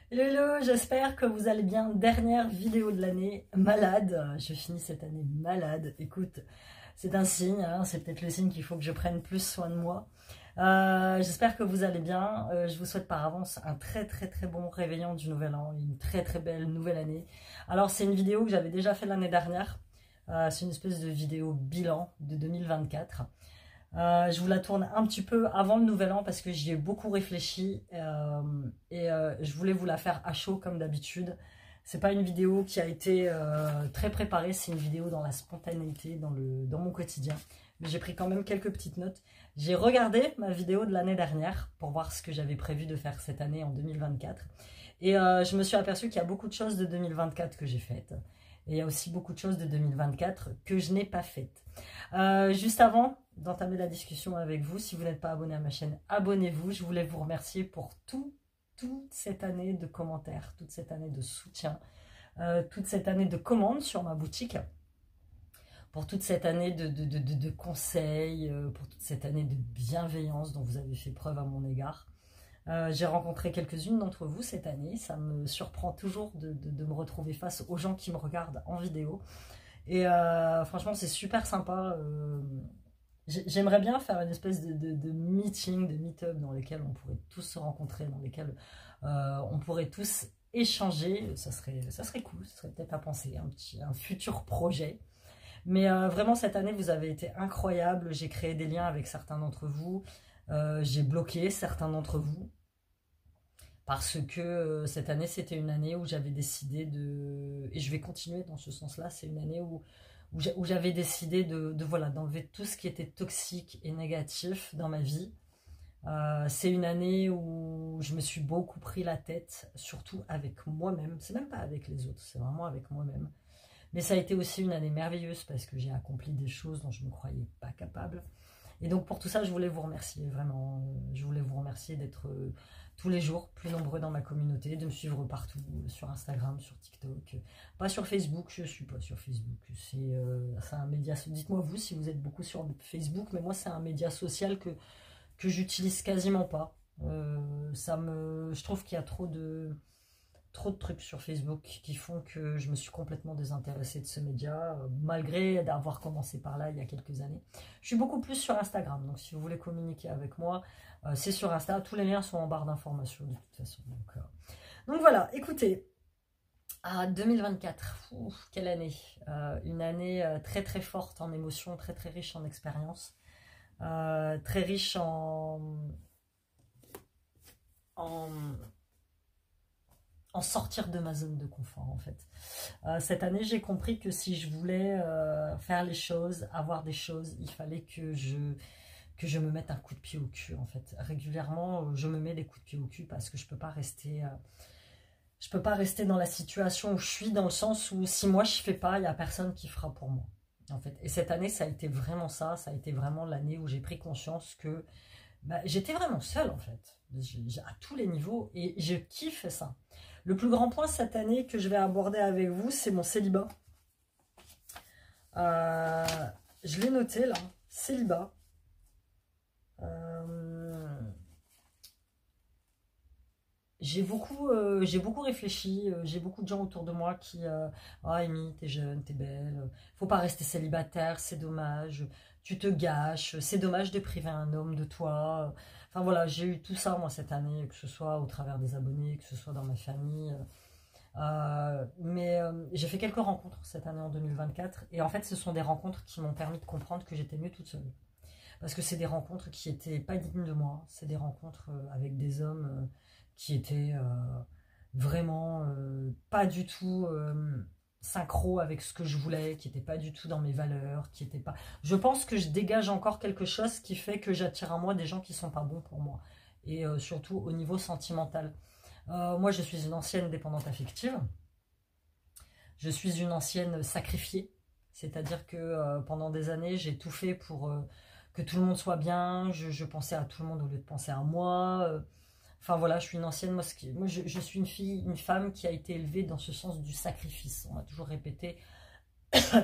Hello, hello, j'espère que vous allez bien. Dernière vidéo de l'année, malade. Je finis cette année malade. Écoute, c'est un signe, hein, c'est peut-être le signe qu'il faut que je prenne plus soin de moi. J'espère que vous allez bien. Je vous souhaite par avance un très bon réveillon du nouvel an, une très belle nouvelle année. Alors c'est une vidéo que j'avais déjà fait l'année dernière. C'est une espèce de vidéo bilan de 2024. Je vous la tourne un petit peu avant le nouvel an parce que j'y ai beaucoup réfléchi et je voulais vous la faire à chaud comme d'habitude. C'est pas une vidéo qui a été très préparée, c'est une vidéo dans la spontanéité, dans mon quotidien. Mais j'ai pris quand même quelques petites notes. J'ai regardé ma vidéo de l'année dernière pour voir ce que j'avais prévu de faire cette année en 2024. Et je me suis aperçue qu'il y a beaucoup de choses de 2024 que j'ai faites. Et il y a aussi beaucoup de choses de 2024 que je n'ai pas faites. Juste avant d'entamer la discussion avec vous, si vous n'êtes pas abonné à ma chaîne, abonnez-vous. Je voulais vous remercier pour toute cette année de commentaires, toute cette année de soutien, toute cette année de commandes sur ma boutique, pour toute cette année de conseils, pour toute cette année de bienveillance dont vous avez fait preuve à mon égard. J'ai rencontré quelques-unes d'entre vous cette année. Ça me surprend toujours de me retrouver face aux gens qui me regardent en vidéo. Et franchement, c'est super sympa. J'aimerais bien faire une espèce de meeting, de meet-up dans lesquels on pourrait tous se rencontrer, dans lesquels on pourrait tous échanger. Ça serait cool, ça serait peut-être à penser, un futur projet. Mais vraiment, cette année, vous avez été incroyables. J'ai créé des liens avec certains d'entre vous. J'ai bloqué certains d'entre vous. Parce que cette année, c'était une année où j'avais décidé de... Et je vais continuer dans ce sens-là. C'est une année où j'avais décidé voilà, d'enlever tout ce qui était toxique et négatif dans ma vie. C'est une année où je me suis beaucoup pris la tête, surtout avec moi-même. C'est même pas avec les autres, c'est vraiment avec moi-même. Mais ça a été aussi une année merveilleuse parce que j'ai accompli des choses dont je ne me croyais pas capable. Et donc pour tout ça, je voulais vous remercier, vraiment. Je voulais vous remercier d'être tous les jours plus nombreux dans ma communauté, de me suivre partout, sur Instagram, sur TikTok. Pas sur Facebook, je ne suis pas sur Facebook. C'est un média, dites-moi vous si vous êtes beaucoup sur Facebook, mais moi c'est un média social que j'utilise quasiment pas. Je trouve qu'il y a trop de trucs sur Facebook qui font que je me suis complètement désintéressée de ce média, malgré d'avoir commencé par là il y a quelques années. Je suis beaucoup plus sur Instagram, donc si vous voulez communiquer avec moi, c'est sur Insta. Tous les liens sont en barre d'informations de toute façon. Donc voilà, écoutez, 2024, quelle année. Une année très forte en émotions, très riche en expériences, très riche en sortir de ma zone de confort en fait. Cette année, j'ai compris que si je voulais faire les choses, avoir des choses, il fallait que je me mette un coup de pied au cul en fait. Régulièrement, je me mets des coups de pied au cul parce que je peux pas rester dans la situation où je suis, dans le sens où si moi je fais pas, il y a personne qui fera pour moi en fait. Et cette année, ça a été vraiment ça a été vraiment l'année où j'ai pris conscience que j'étais vraiment seule en fait, à tous les niveaux, et je kiffe ça. Le plus grand point cette année que je vais aborder avec vous, c'est mon célibat. Je l'ai noté là, célibat. J'ai beaucoup réfléchi, j'ai beaucoup de gens autour de moi qui ah Amy, t'es jeune, t'es belle, faut pas rester célibataire, c'est dommage, tu te gâches, c'est dommage de priver un homme de toi. Enfin voilà, j'ai eu tout ça moi cette année, que ce soit au travers des abonnés, que ce soit dans ma famille. Mais j'ai fait quelques rencontres cette année en 2024, et en fait ce sont des rencontres qui m'ont permis de comprendre que j'étais mieux toute seule. Parce que c'est des rencontres qui n'étaient pas dignes de moi, c'est des rencontres avec des hommes qui étaient vraiment pas du tout synchro avec ce que je voulais, qui n'étaient pas du tout dans mes valeurs, qui étaient pas... Je pense que je dégage encore quelque chose qui fait que j'attire à moi des gens qui sont pas bons pour moi. Et surtout au niveau sentimental. Moi, je suis une ancienne dépendante affective. Je suis une ancienne sacrifiée. C'est-à-dire que pendant des années, j'ai tout fait pour que tout le monde soit bien. Je pensais à tout le monde au lieu de penser à moi. Enfin voilà, je suis une ancienne mosquée. Moi, je suis une femme qui a été élevée dans ce sens du sacrifice. On m'a toujours répété,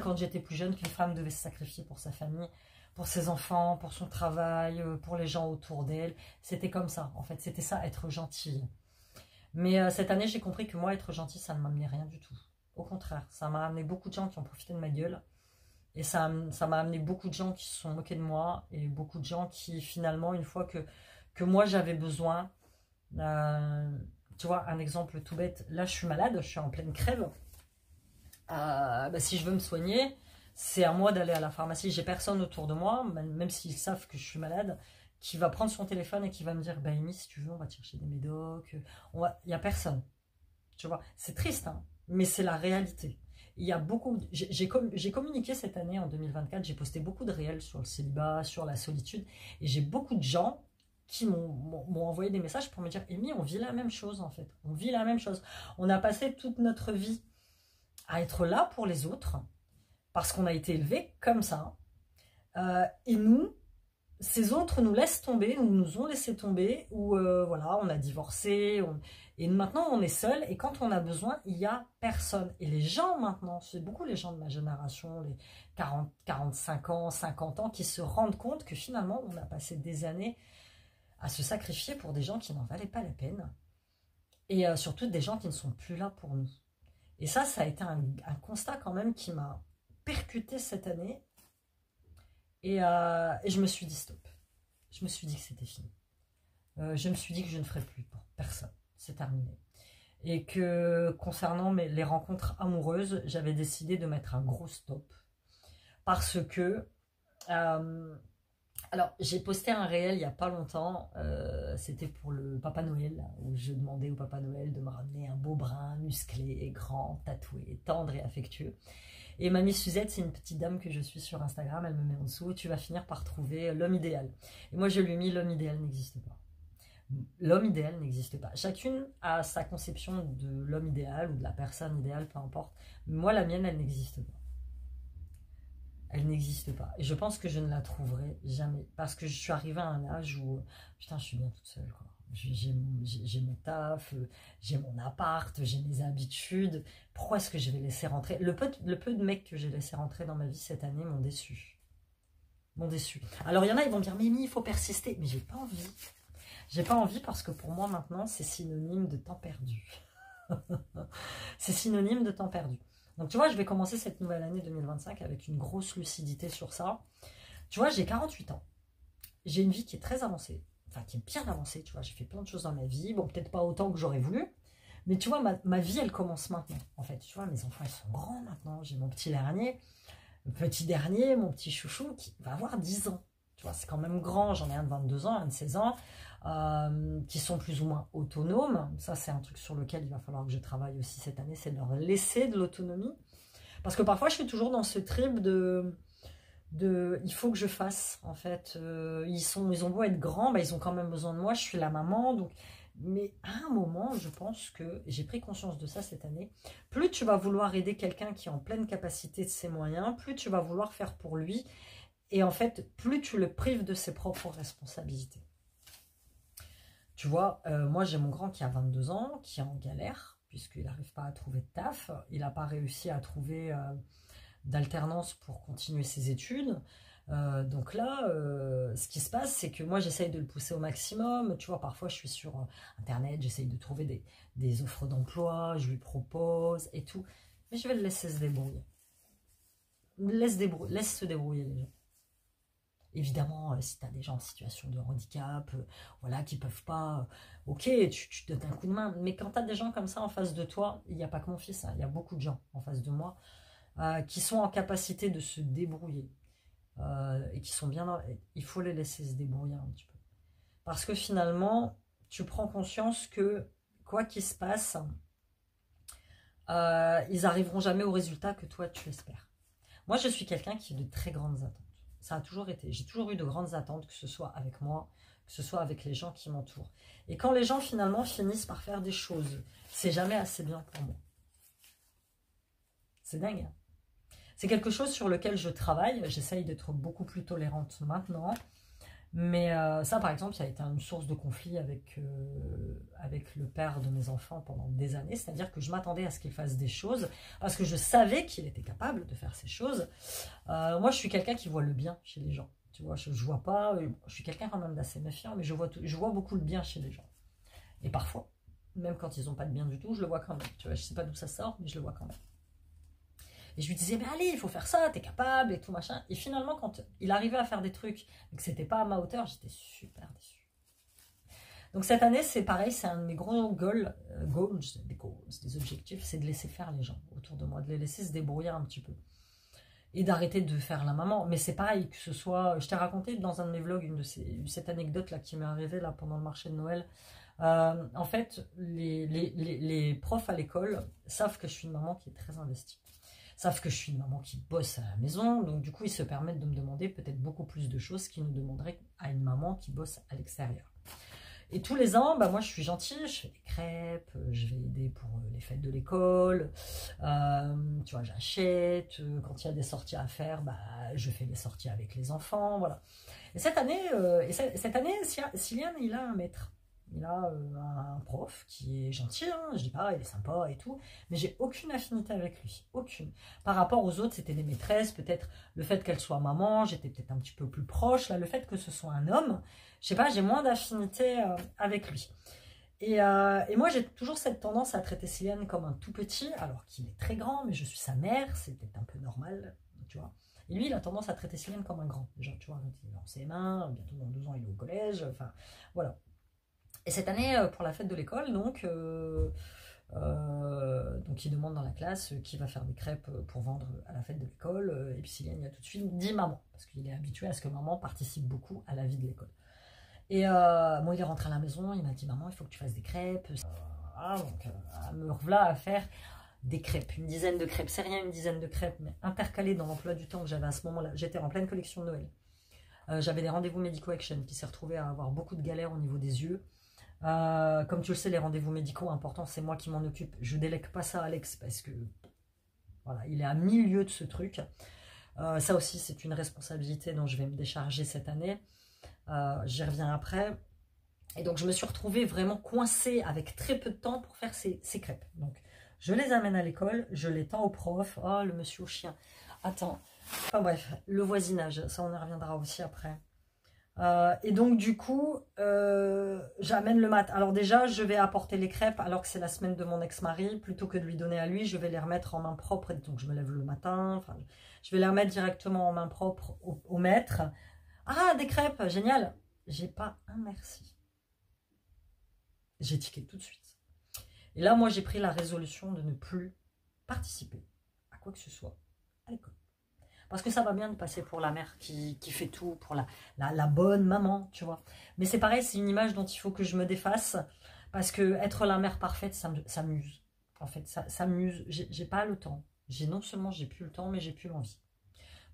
quand j'étais plus jeune, qu'une femme devait se sacrifier pour sa famille, pour ses enfants, pour son travail, pour les gens autour d'elle. C'était comme ça, en fait. C'était ça, être gentille. Mais cette année, j'ai compris que moi, être gentil, ça ne m'amenait rien du tout. Au contraire, ça m'a amené beaucoup de gens qui ont profité de ma gueule. Et ça m'a amené beaucoup de gens qui se sont moqués de moi. Et beaucoup de gens qui, finalement, une fois que moi, j'avais besoin... tu vois, un exemple tout bête. Là, je suis malade, je suis en pleine crève. Bah, si je veux me soigner, c'est à moi d'aller à la pharmacie. J'ai personne autour de moi, même s'ils savent que je suis malade, qui va prendre son téléphone et qui va me dire, bah Amy, si tu veux, on va te chercher des médocs. Il n'y a personne. Tu vois, c'est triste, hein, mais c'est la réalité. Il y a beaucoup. J'ai communiqué cette année, en 2024, j'ai posté beaucoup de réels sur le célibat, sur la solitude, et j'ai beaucoup de gens qui m'ont envoyé des messages pour me dire, Amy, on vit la même chose en fait. On vit la même chose. On a passé toute notre vie à être là pour les autres, parce qu'on a été élevés comme ça. Et nous, ces autres nous laissent tomber, nous ont laissé tomber, ou voilà, on a divorcé, et maintenant on est seul, et quand on a besoin, il n'y a personne. Et les gens maintenant, c'est beaucoup les gens de ma génération, les 40, 45 ans, 50 ans, qui se rendent compte que finalement, on a passé des années à se sacrifier pour des gens qui n'en valaient pas la peine, et surtout des gens qui ne sont plus là pour nous. Et ça a été un constat quand même qui m'a percuté cette année. Et je me suis dit stop. Je me suis dit que c'était fini. Je me suis dit que je ne ferais plus pour personne. C'est terminé. Et que concernant les rencontres amoureuses, j'avais décidé de mettre un gros stop. Parce que... alors, j'ai posté un réel il n'y a pas longtemps. C'était pour le Papa Noël, où je demandais au Papa Noël de me ramener un beau brun, musclé, grand, tatoué, tendre et affectueux. Et Mamie Suzette, c'est une petite dame que je suis sur Instagram, elle me met en dessous, tu vas finir par trouver l'homme idéal. Et moi je lui ai mis, l'homme idéal n'existe pas. L'homme idéal n'existe pas. Chacune a sa conception de l'homme idéal ou de la personne idéale, peu importe. Moi la mienne, elle n'existe pas. Elle n'existe pas. Et je pense que je ne la trouverai jamais. Parce que je suis arrivée à un âge où, putain, je suis bien toute seule, quoi. J'ai mon taf, j'ai mon appart, j'ai mes habitudes. Pourquoi est-ce que je vais laisser rentrer le peu de mecs que j'ai laissé rentrer dans ma vie cette année m'ont déçu. M'ont déçu. Alors il y en a, ils vont me dire, Mimi, il faut persister. Mais j'ai pas envie. J'ai pas envie parce que pour moi maintenant, c'est synonyme de temps perdu. C'est synonyme de temps perdu. Donc tu vois, je vais commencer cette nouvelle année 2025 avec une grosse lucidité sur ça. Tu vois, j'ai 48 ans. J'ai une vie qui est très avancée. Enfin, qui est bien avancée, tu vois. J'ai fait plein de choses dans ma vie. Bon, peut-être pas autant que j'aurais voulu. Mais tu vois, ma vie, elle commence maintenant. En fait, tu vois, mes enfants, ils sont grands maintenant. J'ai mon petit dernier, mon petit chouchou, qui va avoir 10 ans. Tu vois, c'est quand même grand. J'en ai un de 22 ans, un de 16 ans, qui sont plus ou moins autonomes. Ça, c'est un truc sur lequel il va falloir que je travaille aussi cette année, c'est de leur laisser de l'autonomie. Parce que parfois, je suis toujours dans ce trip de il faut que je fasse, en fait. Ils ont beau être grands, bah, ils ont quand même besoin de moi, je suis la maman, donc... Mais à un moment, je pense que, j'ai pris conscience de ça cette année, plus tu vas vouloir aider quelqu'un qui est en pleine capacité de ses moyens, plus tu vas vouloir faire pour lui, et en fait, plus tu le prives de ses propres responsabilités. Tu vois, moi j'ai mon grand qui a 22 ans, qui est en galère, puisqu'il n'arrive pas à trouver de taf, il n'a pas réussi à trouver... d'alternance pour continuer ses études. Donc là, ce qui se passe, c'est que moi, j'essaye de le pousser au maximum. Tu vois, parfois, je suis sur Internet, j'essaye de trouver des offres d'emploi, je lui propose et tout. Mais je vais le laisser se débrouiller. Laisse se débrouiller les gens. Évidemment, si tu as des gens en situation de handicap, voilà, qui peuvent pas, ok, tu te donnes un coup de main. Mais quand tu as des gens comme ça en face de toi, il n'y a pas que mon fils, hein, il y a beaucoup de gens en face de moi, qui sont en capacité de se débrouiller et qui sont bien il faut les laisser se débrouiller un petit peu. Parce que finalement, tu prends conscience que quoi qu'il se passe, ils arriveront jamais au résultat que toi tu espères. Moi, je suis quelqu'un qui a de très grandes attentes. Ça a toujours été. J'ai toujours eu de grandes attentes, que ce soit avec moi, que ce soit avec les gens qui m'entourent. Et quand les gens finalement finissent par faire des choses, c'est jamais assez bien pour moi. C'est dingue, hein. C'est quelque chose sur lequel je travaille. J'essaye d'être beaucoup plus tolérante maintenant. Mais ça, par exemple, ça a été une source de conflit avec le père de mes enfants pendant des années. C'est-à-dire que je m'attendais à ce qu'il fasse des choses parce que je savais qu'il était capable de faire ces choses. Moi, je suis quelqu'un qui voit le bien chez les gens. Tu vois, je vois pas... Je suis quelqu'un quand même d'assez méfiant, mais je vois beaucoup le bien chez les gens. Et parfois, Même quand ils n'ont pas de bien du tout, je le vois quand même. Tu vois, je sais pas d'où ça sort, mais je le vois quand même. Et je lui disais, mais allez, il faut faire ça, t'es capable et tout machin. Et finalement, quand il arrivait à faire des trucs et que c'était pas à ma hauteur, j'étais super déçue. Donc cette année, c'est pareil, c'est un de mes gros goals, des objectifs, c'est de laisser faire les gens autour de moi, de les laisser se débrouiller un petit peu. Et d'arrêter de faire la maman. Mais c'est pareil, que ce soit... Je t'ai raconté dans un de mes vlogs cette anecdote-là qui m'est arrivée là, pendant le marché de Noël. En fait, les profs à l'école savent que je suis une maman qui est très investie. Savent que je suis une maman qui bosse à la maison. Donc du coup, ils se permettent de me demander peut-être beaucoup plus de choses qu'ils nous demanderaient à une maman qui bosse à l'extérieur. Et tous les ans, bah moi je suis gentille, je fais des crêpes, je vais aider pour les fêtes de l'école, tu vois, j'achète, quand il y a des sorties à faire, bah, je fais des sorties avec les enfants, voilà. Et cette année, Siliane, il a un maître. Il a un prof qui est gentil, hein, je dis pas, il est sympa et tout, mais j'ai aucune affinité avec lui, aucune. Par rapport aux autres, c'était des maîtresses, peut-être le fait qu'elle soit maman, j'étais peut-être un petit peu plus proche, là, le fait que ce soit un homme, je sais pas, j'ai moins d'affinité avec lui. Et moi, j'ai toujours cette tendance à traiter Siliane comme un tout petit, alors qu'il est très grand, mais je suis sa mère, c'est peut-être un peu normal, tu vois. Et lui, il a tendance à traiter Siliane comme un grand, genre, tu vois, il est dans ses mains, bientôt dans 2 ans, il est au collège, enfin, voilà. Et cette année, pour la fête de l'école, donc il demande dans la classe qui va faire des crêpes pour vendre à la fête de l'école. Et puis Siliane, il a tout de suite dit maman, parce qu'il est habitué à ce que maman participe beaucoup à la vie de l'école. Et moi, il est rentré à la maison, il m'a dit maman, il faut que tu fasses des crêpes. Donc, me revoilà à faire des crêpes, une dizaine de crêpes. C'est rien, une dizaine de crêpes, mais intercalées dans l'emploi du temps que j'avais à ce moment-là. J'étais en pleine collection de Noël. J'avais des rendez-vous médicaux action qui s'est retrouvé à avoir beaucoup de galères au niveau des yeux. Comme tu le sais, les rendez-vous médicaux importants, c'est moi qui m'en occupe. Je délègue pas ça à Alex parce que voilà, il est à 1000 lieues de ce truc. Ça aussi, c'est une responsabilité dont je vais me décharger cette année. J'y reviens après. Et donc, je me suis retrouvée vraiment coincée avec très peu de temps pour faire ces crêpes. Donc, je les amène à l'école, je les tends au prof. Oh, le monsieur au chien. Attends. Enfin bref, le voisinage, ça on y reviendra aussi après. Et donc du coup, j'amène le mat. Alors déjà, je vais apporter les crêpes alors que c'est la semaine de mon ex-mari. Plutôt que de lui donner à lui, je vais les remettre en main propre. Et donc je me lève le matin. Enfin, je vais les remettre directement en main propre au maître. Ah, des crêpes, génial. J'ai pas un merci. J'ai tiqué tout de suite. Et là, moi, j'ai pris la résolution de ne plus participer à quoi que ce soit à l'école. Parce que ça va bien de passer pour la mère qui fait tout, pour la bonne maman, tu vois. Mais c'est pareil, c'est une image dont il faut que je me défasse. Parce que être la mère parfaite, ça m'amuse. En fait, ça m'amuse. J'ai pas le temps. Non seulement j'ai plus le temps, mais j'ai plus l'envie.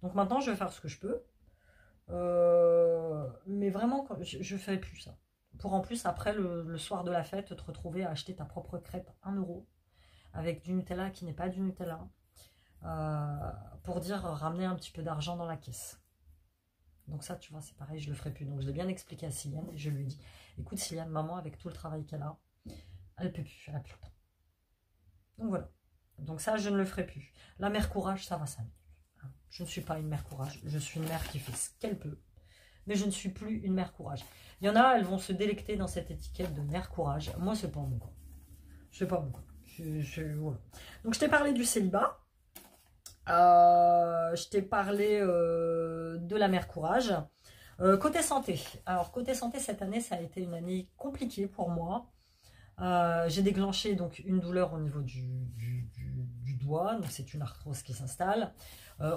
Donc maintenant, je vais faire ce que je peux. Mais vraiment, je ne ferai plus ça. Pour en plus, après, le soir de la fête, te retrouver à acheter ta propre crêpe 1 € avec du Nutella qui n'est pas du Nutella. Pour dire ramener un petit peu d'argent dans la caisse. Donc ça, tu vois, c'est pareil, je le ferai plus. Donc je l'ai bien expliqué à Siliane et je lui ai dit, écoute Siliane, maman, avec tout le travail qu'elle a, elle peut plus, elle a plus le temps. Donc voilà. Donc ça, je ne le ferai plus. La mère courage, ça va, ça. Je ne suis pas une mère courage. Je suis une mère qui fait ce qu'elle peut. Mais je ne suis plus une mère courage. Il y en a, elles vont se délecter dans cette étiquette de mère courage. Moi, c'est pas mon cas. C'est pas mon cas. Voilà. Donc je t'ai parlé du célibat. Je t'ai parlé de la mère courage. Côté santé. Alors, côté santé, cette année, ça a été une année compliquée pour moi. J'ai déclenché donc une douleur au niveau du doigt. Donc, c'est une arthrose qui s'installe.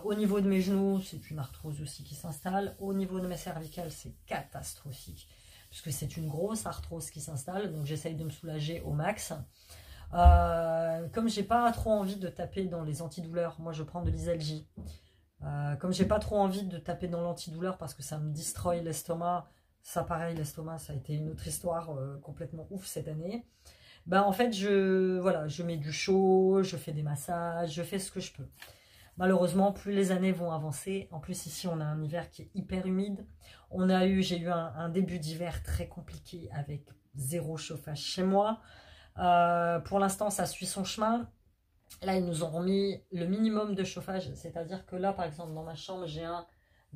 Au niveau de mes genoux, c'est une arthrose aussi qui s'installe. Au niveau de mes cervicales, c'est catastrophique. Puisque c'est une grosse arthrose qui s'installe. Donc, j'essaye de me soulager au max. Comme j'ai pas trop envie de taper dans les antidouleurs, moi je prends de l'Isalgie. Comme j'ai pas trop envie de taper dans l'antidouleur parce que ça me destroy l'estomac, ça pareil, l'estomac ça a été une autre histoire complètement ouf cette année. Ben en fait je mets du chaud, je fais des massages, je fais ce que je peux. Malheureusement, plus les années vont avancer, en plus ici on a un hiver qui est hyper humide. J'ai eu un début d'hiver très compliqué avec 0 chauffage chez moi. Pour l'instant, ça suit son chemin. Là, ils nous ont remis le minimum de chauffage. C'est-à-dire que là, par exemple, dans ma chambre, j'ai un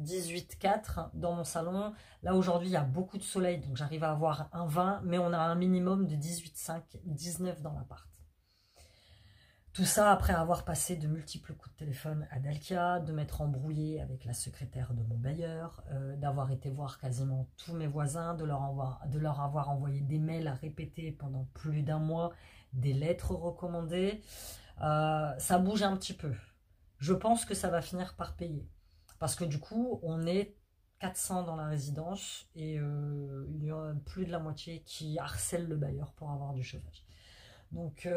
18,4 dans mon salon. Là aujourd'hui il y a beaucoup de soleil, donc j'arrive à avoir un 20, mais on a un minimum de 18,5, 19 dans l'appart. Tout ça après avoir passé de multiples coups de téléphone à Dalkia, de m'être embrouillé avec la secrétaire de mon bailleur, d'avoir été voir quasiment tous mes voisins, de leur avoir envoyé des mails à répéter pendant plus d'un mois, des lettres recommandées. Ça bouge un petit peu. Je pense que ça va finir par payer. Parce que du coup, on est 400 dans la résidence et il y a plus de la moitié qui harcèle le bailleur pour avoir du chauffage. Donc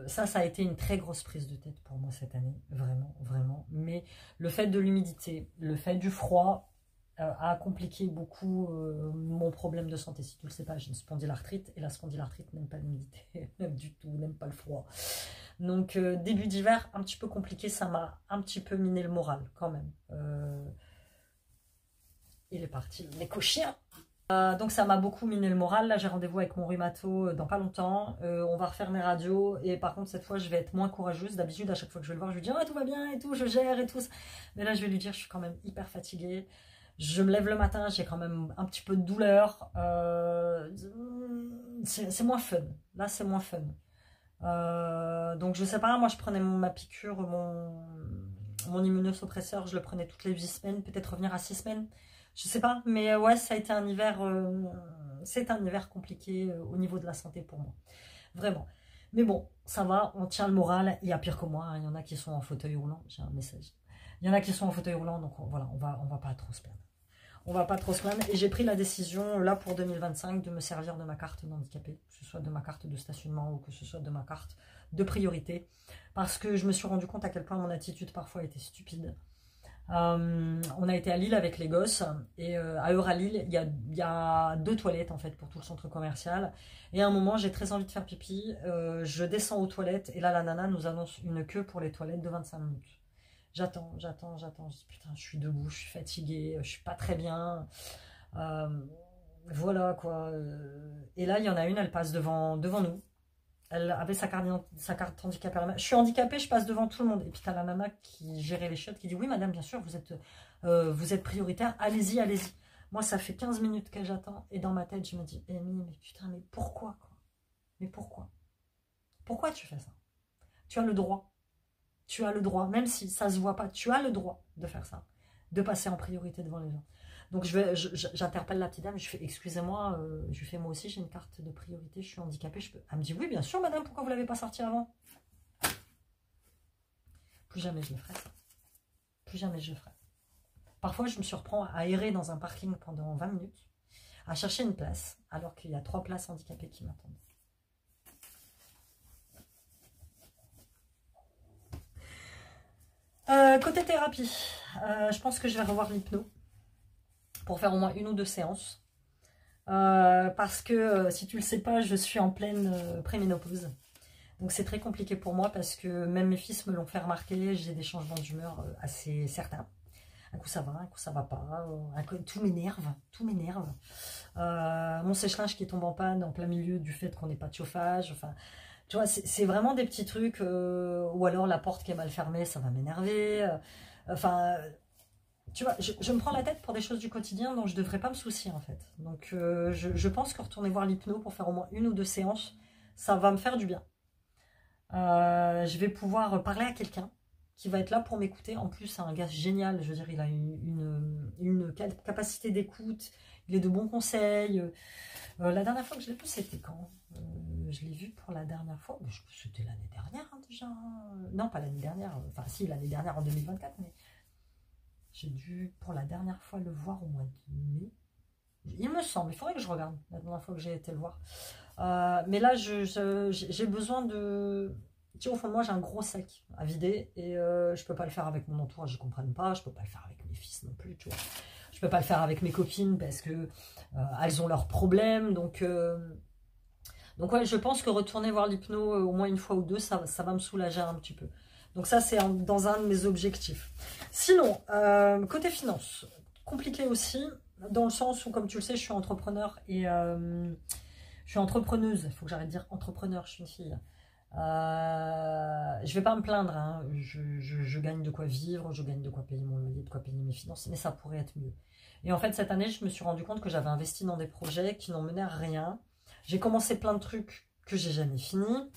ça a été une très grosse prise de tête pour moi cette année, vraiment, vraiment. Mais le fait de l'humidité, le fait du froid a compliqué beaucoup mon problème de santé. Si tu ne le sais pas, j'ai une spondylarthrite et la spondylarthrite n'aime pas l'humidité, n'aime du tout, n'aime pas le froid. Donc début d'hiver, un petit peu compliqué, ça m'a un petit peu miné le moral quand même. Il est parti, le mécochien. Donc ça m'a beaucoup miné le moral. Là j'ai rendez-vous avec mon rhumato dans pas longtemps. On va refaire mes radios et par contre cette fois je vais être moins courageuse. D'habitude à chaque fois que je vais le voir je lui dis oh, tout va bien et tout, je gère et tout. Mais là je vais lui dire je suis quand même hyper fatiguée. Je me lève le matin, j'ai quand même un petit peu de douleur. C'est moins fun. Là c'est moins fun. Donc je sais pas, moi je prenais ma piqûre, mon immunosuppresseur, je le prenais toutes les 8 semaines, peut-être revenir à 6 semaines. Je sais pas, mais ouais, ça a été un hiver, c'est un hiver compliqué au niveau de la santé pour moi. Vraiment. Mais bon, ça va, on tient le moral. Il y a pire que moi, hein. Il y en a qui sont en fauteuil roulant, j'ai un message. Il y en a qui sont en fauteuil roulant, donc voilà, on va pas trop se plaindre. On va pas trop se plaindre. Et j'ai pris la décision, là, pour 2025, de me servir de ma carte d'handicapé, que ce soit de ma carte de stationnement ou que ce soit de ma carte de priorité. Parce que je me suis rendu compte à quel point mon attitude parfois était stupide. On a été à Lille avec les gosses et à Euralille il y a 2 toilettes en fait pour tout le centre commercial et à un moment j'ai très envie de faire pipi, je descends aux toilettes et là la nana nous annonce une queue pour les toilettes de 25 minutes. J'attends, je dis putain je suis debout, je suis fatiguée, je suis pas très bien, voilà quoi, et là il y en a une, elle passe devant nous. Elle avait sa carte handicapée. Je suis handicapée, je passe devant tout le monde. Et puis, tu as la nana qui gérait les chiottes qui dit « Oui, madame, bien sûr, vous êtes prioritaire. Allez-y, allez-y. » Moi, ça fait 15 minutes que j'attends. Et dans ma tête, je me dis « Amy, mais putain, mais pourquoi quoi? Mais pourquoi? Pourquoi tu fais ça? Tu as le droit. Tu as le droit. Même si ça ne se voit pas, tu as le droit de faire ça. De passer en priorité devant les gens. » Donc j'interpelle la petite dame, je fais excusez-moi, je lui fais moi aussi j'ai une carte de priorité, je suis handicapée, je peux. Elle me dit oui bien sûr madame, pourquoi vous ne l'avez pas sorti avant? Plus jamais je le ferai ça. Plus jamais je le ferai. Parfois je me surprends à errer dans un parking pendant 20 minutes, à chercher une place, alors qu'il y a 3 places handicapées qui m'attendent. Côté thérapie, je pense que je vais revoir l'hypno. Pour faire au moins 1 ou 2 séances. Parce que, si tu le sais pas, je suis en pleine préménopause. Donc c'est très compliqué pour moi parce que même mes fils me l'ont fait remarquer, j'ai des changements d'humeur assez certains. Un coup ça va, un coup ça va pas, tout m'énerve, tout m'énerve. Mon sèche-linge qui tombe en panne en plein milieu du fait qu'on n'ait pas de chauffage, enfin... Tu vois, c'est vraiment des petits trucs, ou alors la porte qui est mal fermée, ça va m'énerver. Enfin... Tu vois, je me prends la tête pour des choses du quotidien dont je ne devrais pas me soucier en fait. Donc je pense que retourner voir l'hypno pour faire au moins 1 ou 2 séances, ça va me faire du bien. Je vais pouvoir parler à quelqu'un qui va être là pour m'écouter. En plus, c'est un gars génial. Je veux dire, il a une capacité d'écoute. Il est de bons conseils. La dernière fois que je l'ai vu, c'était quand je l'ai vu pour la dernière fois. C'était l'année dernière hein, déjà. Non, pas l'année dernière. Enfin, si, l'année dernière en 2024, mais... J'ai dû pour la dernière fois le voir au mois de mai. Il me semble, il faudrait que je regarde la dernière fois que j'ai été le voir. Mais là, j'ai besoin de... Tu vois, au fond de moi, j'ai un gros sac à vider et je peux pas le faire avec mon entourage, je ne comprends pas. Je peux pas le faire avec mes fils non plus, tu vois. Je peux pas le faire avec mes copines parce que elles ont leurs problèmes. Donc ouais, je pense que retourner voir l'hypno au moins 1 fois ou 2, ça va me soulager un petit peu. Donc ça, c'est dans un de mes objectifs. Sinon, côté finance, compliqué aussi, dans le sens où, comme tu le sais, je suis entrepreneur et je suis entrepreneuse. Il faut que j'arrête de dire entrepreneur, je suis une fille. Je vais pas me plaindre, hein. Je gagne de quoi vivre, je gagne de quoi payer mon loyer, de quoi payer mes finances, mais ça pourrait être mieux. Et en fait, cette année, je me suis rendu compte que j'avais investi dans des projets qui n'ont mené à rien. J'ai commencé plein de trucs que j'ai jamais fini.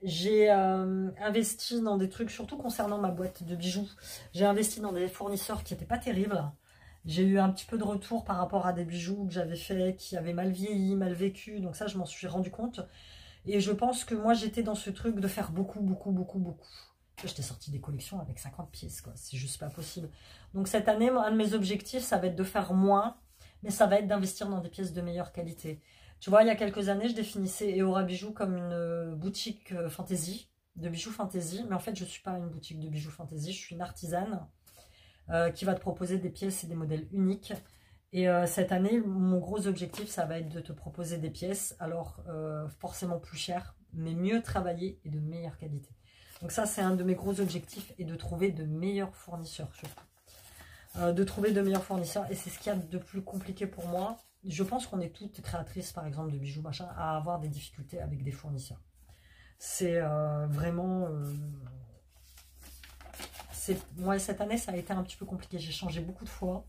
J'ai investi dans des trucs, surtout concernant ma boîte de bijoux. J'ai investi dans des fournisseurs qui n'étaient pas terribles. J'ai eu un petit peu de retour par rapport à des bijoux que j'avais fait, qui avaient mal vieilli, mal vécu. Donc ça, je m'en suis rendu compte. Et je pense que moi, j'étais dans ce truc de faire beaucoup, beaucoup, beaucoup, beaucoup. Je t'ai sorti des collections avec 50 pièces, quoi. C'est juste pas possible. Donc cette année, un de mes objectifs, ça va être de faire moins, mais ça va être d'investir dans des pièces de meilleure qualité. Tu vois, il y a quelques années, je définissais Eora Bijoux comme une boutique fantasy, de bijoux fantasy. Mais en fait, je ne suis pas une boutique de bijoux fantasy, je suis une artisane qui va te proposer des pièces et des modèles uniques. Et cette année, mon gros objectif, ça va être de te proposer des pièces, alors forcément plus chères, mais mieux travaillées et de meilleure qualité. Donc ça, c'est un de mes gros objectifs, et de trouver de meilleurs fournisseurs surtout. De trouver de meilleurs fournisseurs, et c'est ce qu'il y a de plus compliqué pour moi. Je pense qu'on est toutes créatrices, par exemple, de bijoux, machin, à avoir des difficultés avec des fournisseurs. C'est vraiment... moi, cette année, ça a été un petit peu compliqué. J'ai changé beaucoup de fois.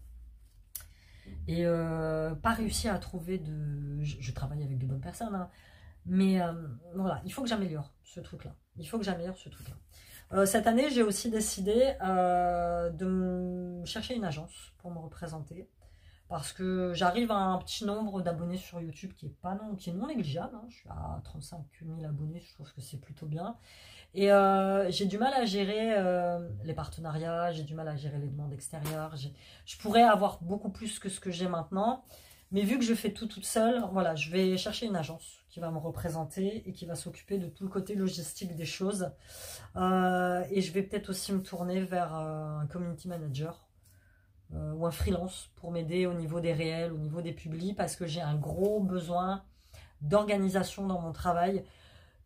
Et pas réussi à trouver de... Je travaille avec de bonnes personnes, hein, mais voilà, il faut que j'améliore ce truc-là. Il faut que j'améliore ce truc-là. Cette année, j'ai aussi décidé de me chercher une agence pour me représenter. Parce que j'arrive à un petit nombre d'abonnés sur YouTube qui est non négligeable. Hein. Je suis à 35 000 abonnés, je trouve que c'est plutôt bien. Et j'ai du mal à gérer les partenariats, j'ai du mal à gérer les demandes extérieures. Je pourrais avoir beaucoup plus que ce que j'ai maintenant. Mais vu que je fais tout toute seule, voilà, je vais chercher une agence qui va me représenter et qui va s'occuper de tout le côté logistique des choses. Et je vais peut-être aussi me tourner vers un community manager ou un freelance pour m'aider au niveau des réels, au niveau des publis, parce que j'ai un gros besoin d'organisation dans mon travail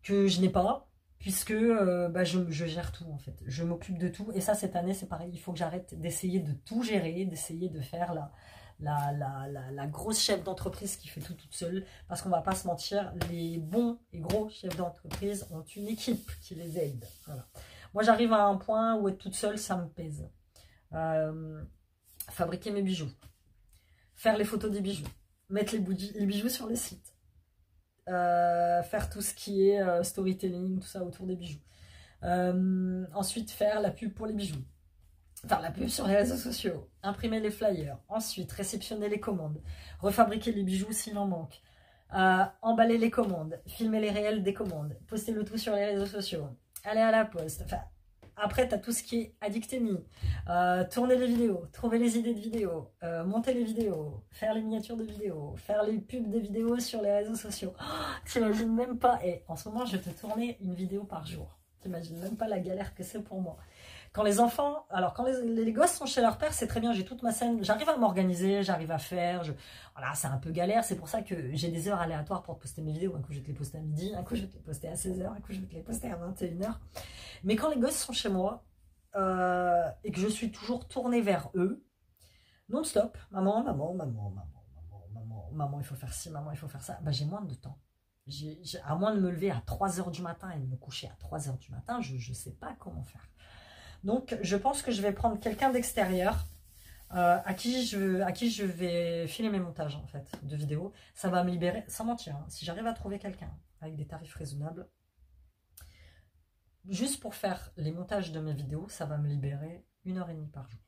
que je n'ai pas. Puisque je gère tout en fait, je m'occupe de tout. Et ça, cette année, c'est pareil, il faut que j'arrête d'essayer de tout gérer, d'essayer de faire la grosse chef d'entreprise qui fait tout toute seule. Parce qu'on va pas se mentir, les bons et gros chefs d'entreprise ont une équipe qui les aide. Voilà. Moi, j'arrive à un point où être toute seule, ça me pèse. Fabriquer mes bijoux, faire les photos des bijoux, mettre les bijoux sur les sites. Faire tout ce qui est storytelling, tout ça autour des bijoux. Ensuite, faire la pub pour les bijoux. Faire la pub sur les réseaux sociaux. Imprimer les flyers. Ensuite, réceptionner les commandes. Refabriquer les bijoux s'il en manque. Emballer les commandes. Filmer les réels des commandes. Poster le tout sur les réseaux sociaux. Aller à la poste. Enfin, après, tu as tout ce qui est addictémie, tourner les vidéos, trouver les idées de vidéos, monter les vidéos, faire les miniatures de vidéos, faire les pubs des vidéos sur les réseaux sociaux. Oh, t'imagines même pas. Et en ce moment, je te tournais une vidéo par jour. T'imagines même pas la galère que c'est pour moi. Quand les enfants, alors quand les gosses sont chez leur père, c'est très bien, j'ai toute ma scène, j'arrive à m'organiser, j'arrive à faire, voilà, c'est un peu galère, c'est pour ça que j'ai des heures aléatoires pour te poster mes vidéos. Un coup je vais te les poster à midi, un coup je vais te les poster à 16h, un coup je vais te les poster à 21h. Mais quand les gosses sont chez moi et que je suis toujours tournée vers eux, non-stop, maman, maman, maman, maman, maman, maman, maman, il faut faire ci, maman, il faut faire ça, j'ai moins de temps. À moins de me lever à 3h du matin et de me coucher à 3h du matin, je ne sais pas comment faire. Donc, je pense que je vais prendre quelqu'un d'extérieur à qui je vais filer mes montages en fait, de vidéos. Ça va me libérer, sans mentir, hein, si j'arrive à trouver quelqu'un avec des tarifs raisonnables, juste pour faire les montages de mes vidéos, ça va me libérer 1h30 par jour.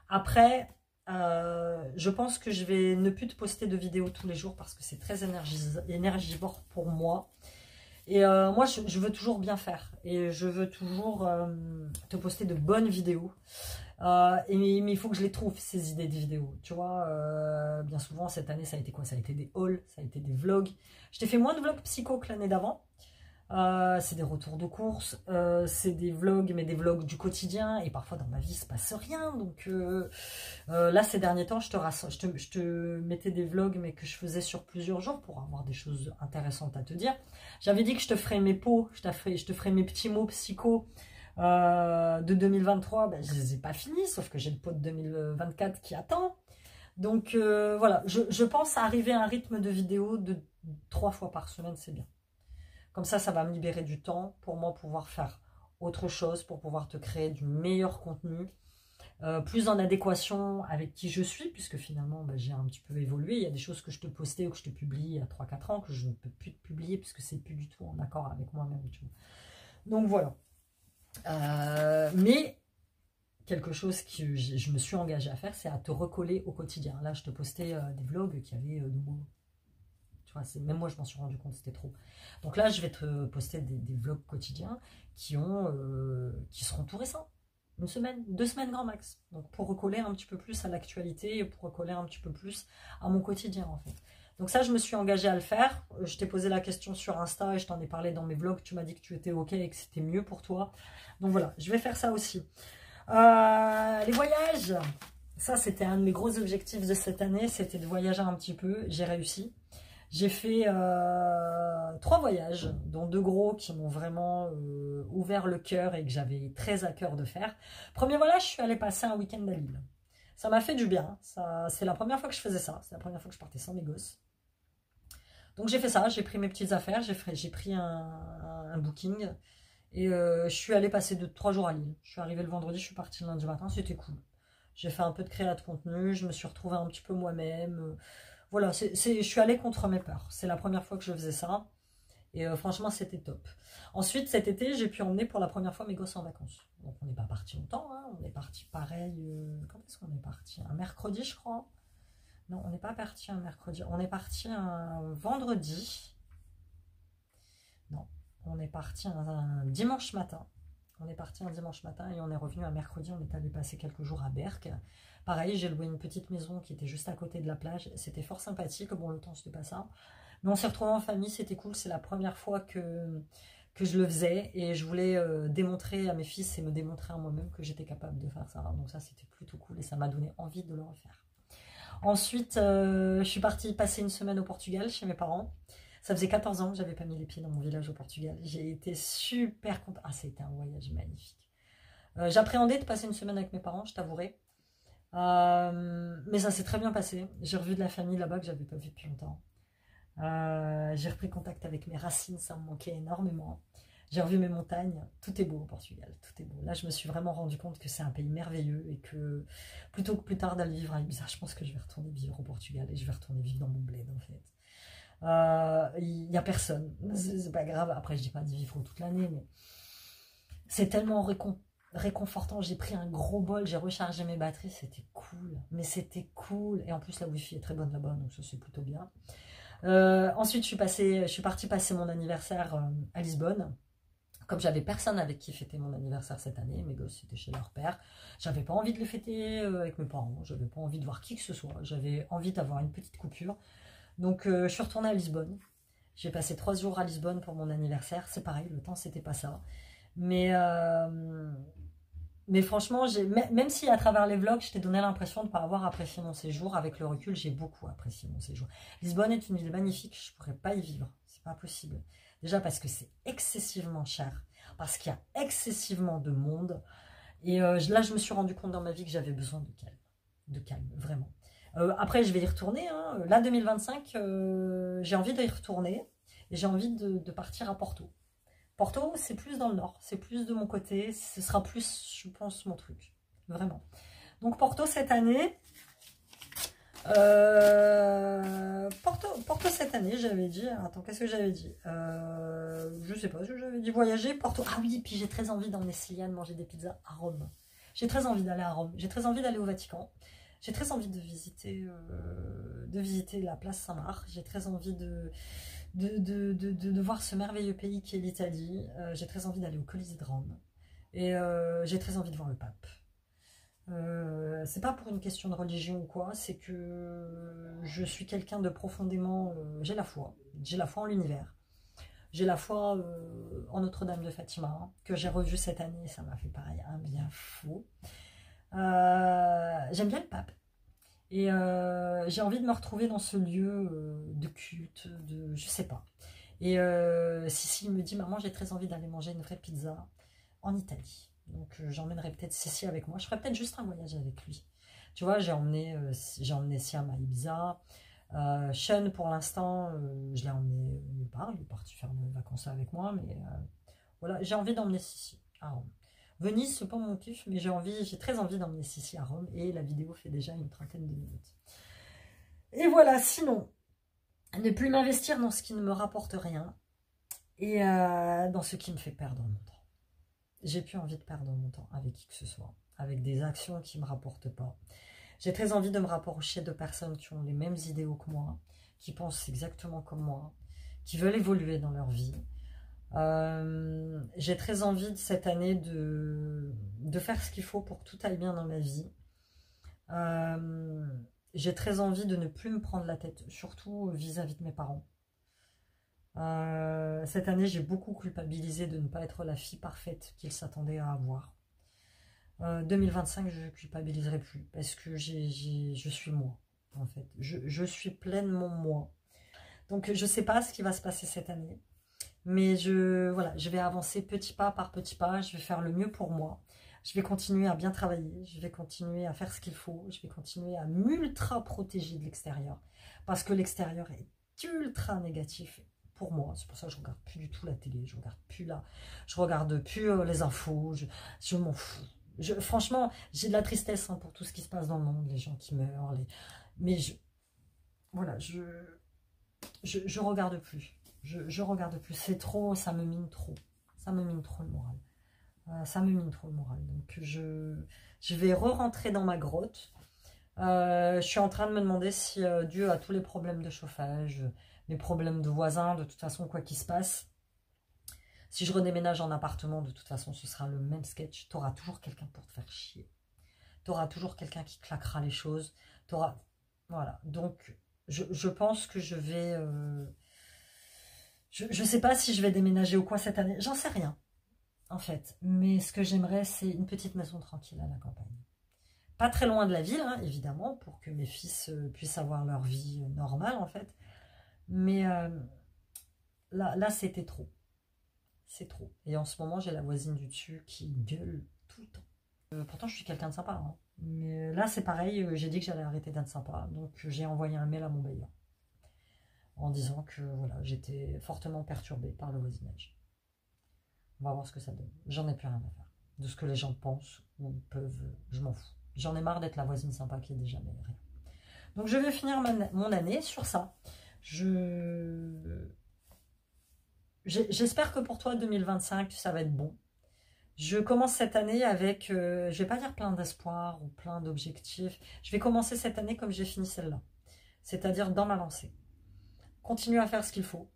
Après, je pense que je vais ne plus te poster de vidéos tous les jours parce que c'est très énergivore pour moi. Et moi, je veux toujours bien faire. Et je veux toujours te poster de bonnes vidéos. Mais il faut que je les trouve, ces idées de vidéos. Tu vois, bien souvent, cette année, ça a été quoi? Ça a été des hauls, ça a été des vlogs. Je t'ai fait moins de vlogs psycho que l'année d'avant. C'est des retours de course, c'est des vlogs, mais des vlogs du quotidien. Et parfois, dans ma vie, il se passe rien. Donc là, ces derniers temps, je te mettais des vlogs, mais que je faisais sur plusieurs jours pour avoir des choses intéressantes à te dire. J'avais dit que je te ferais mes pots, je te ferais mes petits mots psycho de 2023. Je ne les ai pas finis, sauf que j'ai le pot de 2024 qui attend. Donc voilà, je pense arriver à un rythme de vidéo de 3 fois par semaine, c'est bien. Comme ça va me libérer du temps pour moi pouvoir faire autre chose, pour pouvoir te créer du meilleur contenu, plus en adéquation avec qui je suis, puisque finalement j'ai un petit peu évolué. Il y a des choses que je te postais ou que je te publie il y a 3-4 ans, que je ne peux plus te publier, puisque c'est plus du tout en accord avec moi-même. Donc voilà. Mais quelque chose que je me suis engagée à faire, c'est à te recoller au quotidien. Là, je te postais des vlogs qui avaient de mots. Tu vois, même moi, je m'en suis rendu compte, c'était trop. Donc là, je vais te poster des vlogs quotidiens qui seront tout récents. 1 semaine, 2 semaines grand max. Donc pour recoller un petit peu plus à l'actualité et pour recoller un petit peu plus à mon quotidien en fait. Donc ça, je me suis engagée à le faire. Je t'ai posé la question sur Insta et je t'en ai parlé dans mes vlogs. Tu m'as dit que tu étais OK et que c'était mieux pour toi. Donc voilà, je vais faire ça aussi. Les voyages, ça c'était un de mes gros objectifs de cette année. C'était de voyager un petit peu. J'ai réussi. J'ai fait 3 voyages, dont 2 gros qui m'ont vraiment ouvert le cœur et que j'avais très à cœur de faire. Premier voyage, je suis allée passer un week-end à Lille. Ça m'a fait du bien. C'est la première fois que je faisais ça. C'est la première fois que je partais sans mes gosses. Donc j'ai fait ça, j'ai pris mes petites affaires, j'ai pris un booking et je suis allée passer 3 jours à Lille. Je suis arrivée le vendredi, je suis partie le lundi matin, c'était cool. J'ai fait un peu de créa de contenu, je me suis retrouvée un petit peu moi-même. Voilà, je suis allée contre mes peurs. C'est la première fois que je faisais ça. Et franchement, c'était top. Ensuite, cet été, j'ai pu emmener pour la première fois mes gosses en vacances. Donc, on n'est pas parti longtemps. Hein. On est parti pareil. Quand est-ce qu'on est parti? Un mercredi, je crois. Non, on n'est pas parti un mercredi. On est parti un vendredi. Non, on est parti un dimanche matin. On est parti un dimanche matin et on est revenu un mercredi. On est allé passer quelques jours à Berck. Pareil, j'ai loué une petite maison qui était juste à côté de la plage. C'était fort sympathique. Bon, le temps, c'était pas ça. Mais on s'est retrouvés en famille, c'était cool. C'est la première fois que je le faisais. Et je voulais démontrer à mes fils et me démontrer à moi-même que j'étais capable de faire ça. Donc ça, c'était plutôt cool et ça m'a donné envie de le refaire. Ensuite, je suis partie passer une semaine au Portugal chez mes parents. Ça faisait 14 ans que j'avais pas mis les pieds dans mon village au Portugal. J'ai été super contente. Ah, c'était un voyage magnifique. J'appréhendais de passer une semaine avec mes parents, je t'avouerai. Mais ça s'est très bien passé. J'ai revu de la famille là-bas que j'avais pas vu depuis longtemps. J'ai repris contact avec mes racines, ça me manquait énormément. J'ai revu mes montagnes, tout est beau au Portugal, tout est beau. Là, je me suis vraiment rendu compte que c'est un pays merveilleux et que plutôt que plus tard d'aller vivre à Ibiza, je pense que je vais retourner vivre au Portugal et je vais retourner vivre dans mon bled en fait. Il n'y a personne, c'est pas grave. Après, je dis pas de vivre toute l'année, mais c'est tellement réconfortant. J'ai pris un gros bol, j'ai rechargé mes batteries, c'était cool. Mais c'était cool. Et en plus, la wifi est très bonne là-bas, donc ça c'est plutôt bien. Ensuite, je suis partie passer mon anniversaire à Lisbonne. Comme j'avais personne avec qui fêter mon anniversaire cette année, mes gosses étaient chez leur père, j'avais pas envie de le fêter avec mes parents, j'avais pas envie de voir qui que ce soit, j'avais envie d'avoir une petite coupure. Donc je suis retournée à Lisbonne. J'ai passé 3 jours à Lisbonne pour mon anniversaire, c'est pareil, le temps c'était pas ça. Mais franchement, même si à travers les vlogs, je t'ai donné l'impression de ne pas avoir apprécié mon séjour, avec le recul, j'ai beaucoup apprécié mon séjour. Lisbonne est une ville magnifique, je ne pourrais pas y vivre, c'est pas possible. Déjà parce que c'est excessivement cher, parce qu'il y a excessivement de monde. Et là, je me suis rendu compte dans ma vie que j'avais besoin de calme, vraiment. Après, je vais y retourner. Hein. Là, 2025, j'ai envie d'y retourner et j'ai envie de partir à Porto. Porto, c'est plus dans le nord, c'est plus de mon côté, ce sera plus, je pense, mon truc, vraiment. Donc Porto cette année, Porto cette année, j'avais dit, attends, qu'est-ce que j'avais dit je sais pas, j'avais dit voyager, Porto, ah oui, puis j'ai très envie d'emmener Céliane manger des pizzas à Rome. J'ai très envie d'aller à Rome, j'ai très envie d'aller au Vatican, j'ai très envie de visiter la place Saint-Marc, j'ai très envie de voir ce merveilleux pays qui est l'Italie. J'ai très envie d'aller au Colisée de Rome. Et j'ai très envie de voir le pape. C'est pas pour une question de religion ou quoi, c'est que je suis quelqu'un de profondément... j'ai la foi en l'univers. J'ai la foi en Notre-Dame de Fatima, que j'ai revue cette année, ça m'a fait pareil, un bien fou. J'aime bien le pape. Et j'ai envie de me retrouver dans ce lieu de culte, je sais pas. Et Sissi me dit, maman, j'ai très envie d'aller manger une vraie pizza en Italie. Donc j'emmènerai peut-être Sissi avec moi. Je ferai peut-être juste un voyage avec lui. Tu vois, j'ai emmené Siam à Ibiza. Sean, pour l'instant, je l'ai emmené nulle part. Il est parti faire des vacances avec moi, mais voilà, j'ai envie d'emmener Sissi à Rome. Venise, c'est pas mon kiff, mais j'ai très envie d'emmener Sissi à Rome, et la vidéo fait déjà une trentaine de minutes. Et voilà, sinon, ne plus m'investir dans ce qui ne me rapporte rien, et dans ce qui me fait perdre mon temps. J'ai plus envie de perdre mon temps avec qui que ce soit, avec des actions qui ne me rapportent pas. J'ai très envie de me rapprocher de personnes qui ont les mêmes idéaux que moi, qui pensent exactement comme moi, qui veulent évoluer dans leur vie. J'ai très envie cette année de faire ce qu'il faut pour que tout aille bien dans ma vie. J'ai très envie de ne plus me prendre la tête, surtout vis-à-vis de mes parents. Cette année, j'ai beaucoup culpabilisé de ne pas être la fille parfaite qu'ils s'attendaient à avoir. 2025, je ne culpabiliserai plus parce que je suis moi, en fait. Je suis pleinement moi. Donc, je ne sais pas ce qui va se passer cette année, mais voilà, je vais avancer petit pas par petit pas. Je vais faire le mieux pour moi. Je vais continuer à bien travailler. Je vais continuer à faire ce qu'il faut. Je vais continuer à m'ultra protéger de l'extérieur parce que l'extérieur est ultra négatif pour moi. C'est pour ça que je regarde plus du tout la télé. Je regarde plus les infos. Je m'en fous. Franchement, j'ai de la tristesse pour tout ce qui se passe dans le monde, les gens qui meurent, mais voilà, je regarde plus. Je regarde plus. C'est trop, ça me mine trop. Ça me mine trop le moral. Ça me mine trop le moral. Donc, je vais re-rentrer dans ma grotte. Je suis en train de me demander si, dû à tous les problèmes de chauffage, les problèmes de voisins, de toute façon, quoi qu'il se passe, si je redéménage en appartement, de toute façon, ce sera le même sketch. Tu auras toujours quelqu'un pour te faire chier. Tu auras toujours quelqu'un qui claquera les choses. Voilà. Donc, je pense que je vais... je ne sais pas si je vais déménager ou quoi cette année. J'en sais rien, en fait. Mais ce que j'aimerais, c'est une petite maison tranquille à la campagne. Pas très loin de la ville, hein, évidemment, pour que mes fils puissent avoir leur vie normale, en fait. Mais là c'était trop. C'est trop. Et en ce moment, j'ai la voisine du dessus qui gueule tout le temps. Pourtant, je suis quelqu'un de sympa. Hein. Mais là, c'est pareil. J'ai dit que j'allais arrêter d'être sympa. Donc, j'ai envoyé un mail à mon bailleur. En disant que voilà, j'étais fortement perturbée par le voisinage. On va voir ce que ça donne. J'en ai plus rien à faire. De ce que les gens pensent ou peuvent, je m'en fous. J'en ai marre d'être la voisine sympa qui est déjà rien. Donc, je vais finir mon année sur ça. J'espère que pour toi, 2025, ça va être bon. Je commence cette année avec, je vais pas dire plein d'espoir ou plein d'objectifs. Je vais commencer cette année comme j'ai fini celle-là. C'est-à-dire dans ma lancée. Continuer à faire ce qu'il faut.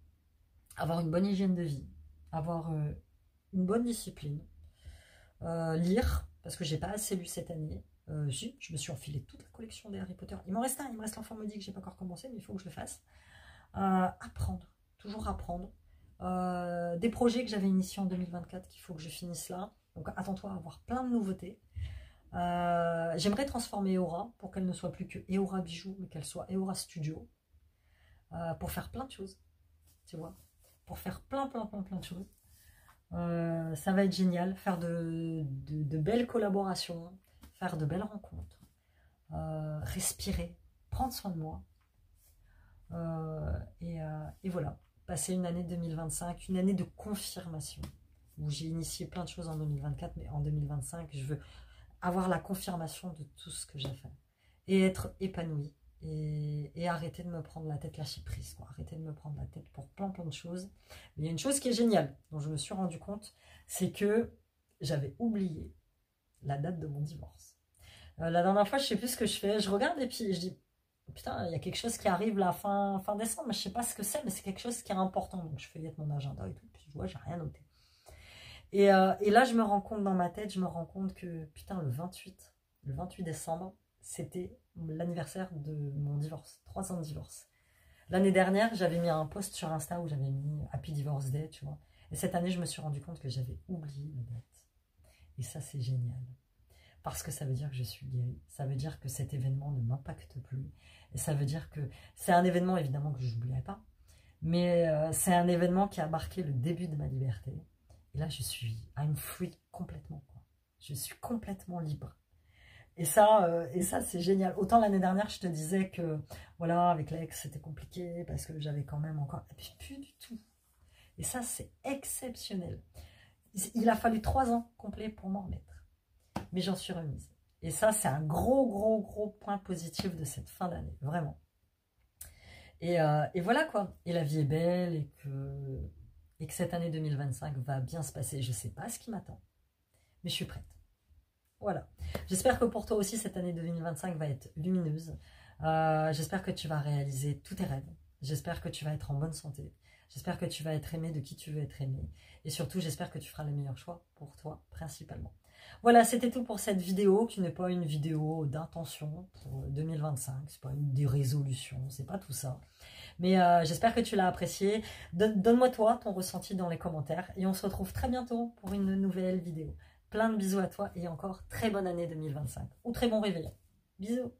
Avoir une bonne hygiène de vie. Avoir une bonne discipline. Lire, parce que j'ai pas assez lu cette année. Si, je me suis enfilé toute la collection des Harry Potter. Il m'en reste un, il me reste l'enfant maudit que j'ai pas encore commencé, mais il faut que je le fasse. Apprendre, toujours apprendre. Des projets que j'avais initiés en 2024 qu'il faut que je finisse là. Donc attends-toi à avoir plein de nouveautés. J'aimerais transformer Eora pour qu'elle ne soit plus que Eora Bijoux, mais qu'elle soit Eora Studio. Pour faire plein de choses, tu vois. Pour faire plein de choses. Ça va être génial. Faire de belles collaborations, faire de belles rencontres, respirer, prendre soin de moi. Et voilà. Passer une année 2025, une année de confirmation, où j'ai initié plein de choses en 2024, mais en 2025, je veux avoir la confirmation de tout ce que j'ai fait, et être épanouie, et arrêter de me prendre la tête, lâcher prise, quoi. Arrêter de me prendre la tête pour plein de choses. Mais il y a une chose qui est géniale, dont je me suis rendu compte, c'est que j'avais oublié la date de mon divorce. La dernière fois, je sais plus ce que je fais, je regarde et puis je dis, putain, il y a quelque chose qui arrive là fin décembre, mais je sais pas ce que c'est, mais c'est quelque chose qui est important. Donc je feuillette mon agenda et tout, puis je vois, j'ai rien noté. Et là, je me rends compte dans ma tête, je me rends compte que, putain, le 28 décembre, c'était l'anniversaire de mon divorce, 3 ans de divorce. L'année dernière, j'avais mis un post sur Insta où j'avais mis Happy Divorce Day, tu vois. Et cette année, je me suis rendu compte que j'avais oublié la date. Et ça, c'est génial. Parce que ça veut dire que je suis guérie. Ça veut dire que cet événement ne m'impacte plus. Et ça veut dire que c'est un événement, évidemment, que je n'oublierai pas. Mais c'est un événement qui a marqué le début de ma liberté. Et là, I'm free complètement, quoi. Je suis complètement libre. Et ça c'est génial. Autant l'année dernière, je te disais que, voilà, avec l'ex, c'était compliqué parce que j'avais quand même encore... Et puis, plus du tout. Et ça, c'est exceptionnel. Il a fallu 3 ans complets pour m'en remettre. Mais j'en suis remise. Et ça, c'est un gros point positif de cette fin d'année, vraiment. Et voilà quoi. Et la vie est belle et que cette année 2025 va bien se passer. Je ne sais pas ce qui m'attend, mais je suis prête. Voilà. J'espère que pour toi aussi, cette année 2025 va être lumineuse. J'espère que tu vas réaliser tous tes rêves. J'espère que tu vas être en bonne santé. J'espère que tu vas être aimé de qui tu veux être aimé. Et surtout, j'espère que tu feras le meilleur choix pour toi, principalement. Voilà, c'était tout pour cette vidéo, qui n'est pas une vidéo d'intention pour 2025. C'est pas une des résolutions, c'est pas tout ça. Mais j'espère que tu l'as apprécié. Donne-moi toi ton ressenti dans les commentaires. Et on se retrouve très bientôt pour une nouvelle vidéo. Plein de bisous à toi et encore très bonne année 2025. Ou très bon réveillon. Bisous.